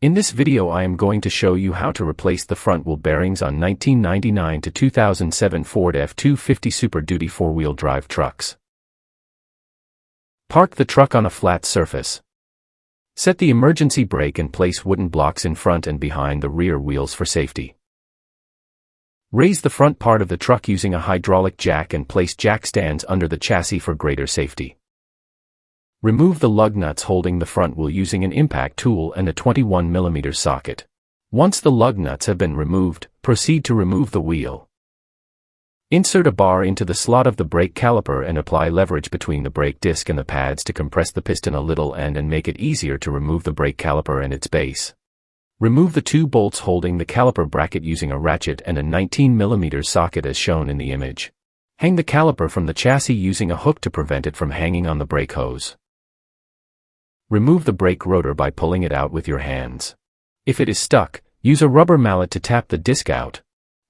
In this video I am going to show you how to replace the front wheel bearings on 1999 to 2007 Ford F-250 Super Duty 4-wheel drive trucks. Park the truck on a flat surface. Set the emergency brake and place wooden blocks in front and behind the rear wheels for safety. Raise the front part of the truck using a hydraulic jack and place jack stands under the chassis for greater safety. Remove the lug nuts holding the front wheel using an impact tool and a 21mm socket. Once the lug nuts have been removed, proceed to remove the wheel. Insert a bar into the slot of the brake caliper and apply leverage between the brake disc and the pads to compress the piston a little and make it easier to remove the brake caliper and its base. Remove the two bolts holding the caliper bracket using a ratchet and a 19mm socket as shown in the image. Hang the caliper from the chassis using a hook to prevent it from hanging on the brake hose. Remove the brake rotor by pulling it out with your hands. If it is stuck, use a rubber mallet to tap the disc out.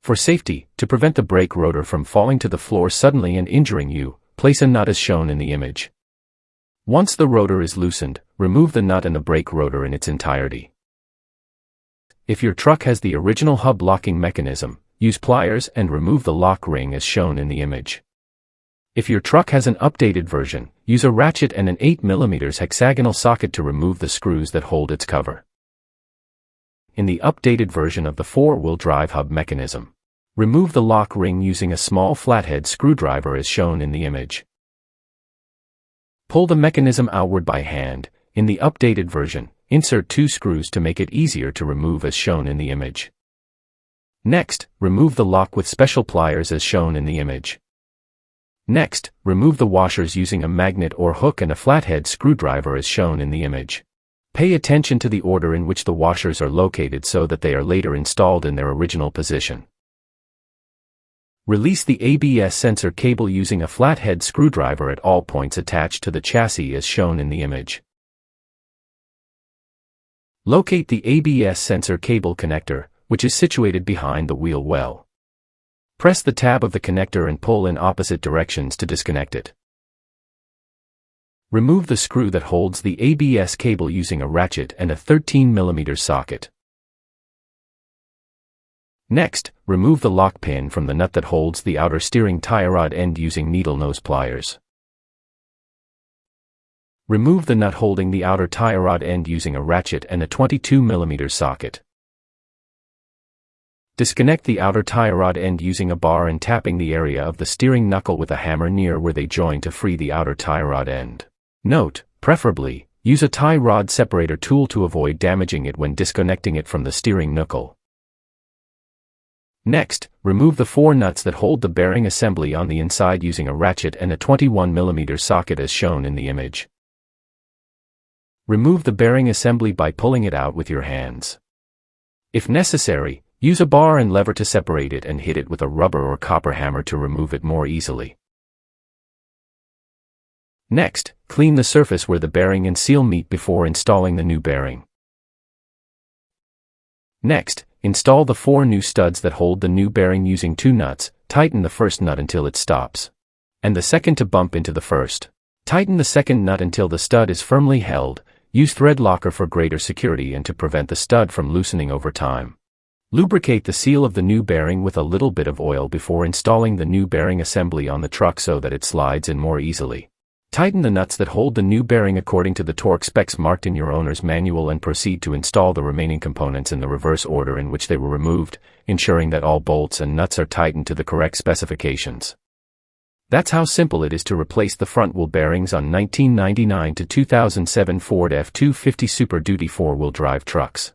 For safety, to prevent the brake rotor from falling to the floor suddenly and injuring you, place a nut as shown in the image. Once the rotor is loosened, remove the nut and the brake rotor in its entirety. If your truck has the original hub locking mechanism, use pliers and remove the lock ring as shown in the image. If your truck has an updated version, use a ratchet and an 8mm hexagonal socket to remove the screws that hold its cover. In the updated version of the 4-wheel drive hub mechanism, remove the lock ring using a small flathead screwdriver as shown in the image. Pull the mechanism outward by hand. In the updated version, insert 2 screws to make it easier to remove as shown in the image. Next, remove the lock with special pliers as shown in the image. Next, remove the washers using a magnet or hook and a flathead screwdriver as shown in the image. Pay attention to the order in which the washers are located so that they are later installed in their original position. Release the ABS sensor cable using a flathead screwdriver at all points attached to the chassis as shown in the image. Locate the ABS sensor cable connector, which is situated behind the wheel well. Press the tab of the connector and pull in opposite directions to disconnect it. Remove the screw that holds the ABS cable using a ratchet and a 13mm socket. Next, remove the lock pin from the nut that holds the outer steering tie rod end using needle nose pliers. Remove the nut holding the outer tie rod end using a ratchet and a 22mm socket. Disconnect the outer tie rod end using a bar and tapping the area of the steering knuckle with a hammer near where they join to free the outer tie rod end. Note, preferably, use a tie rod separator tool to avoid damaging it when disconnecting it from the steering knuckle. Next, remove the 4 nuts that hold the bearing assembly on the inside using a ratchet and a 21mm socket as shown in the image. Remove the bearing assembly by pulling it out with your hands. If necessary, use a bar and lever to separate it and hit it with a rubber or copper hammer to remove it more easily. Next, clean the surface where the bearing and seal meet before installing the new bearing. Next, install the 4 new studs that hold the new bearing using 2 nuts. Tighten the first nut until it stops, and the second to bump into the first. Tighten the second nut until the stud is firmly held. Use thread locker for greater security and to prevent the stud from loosening over time. Lubricate the seal of the new bearing with a little bit of oil before installing the new bearing assembly on the truck so that it slides in more easily. Tighten the nuts that hold the new bearing according to the torque specs marked in your owner's manual and proceed to install the remaining components in the reverse order in which they were removed, ensuring that all bolts and nuts are tightened to the correct specifications. That's how simple it is to replace the front wheel bearings on 1999 to 2007 Ford F-250 Super Duty 4-wheel drive trucks.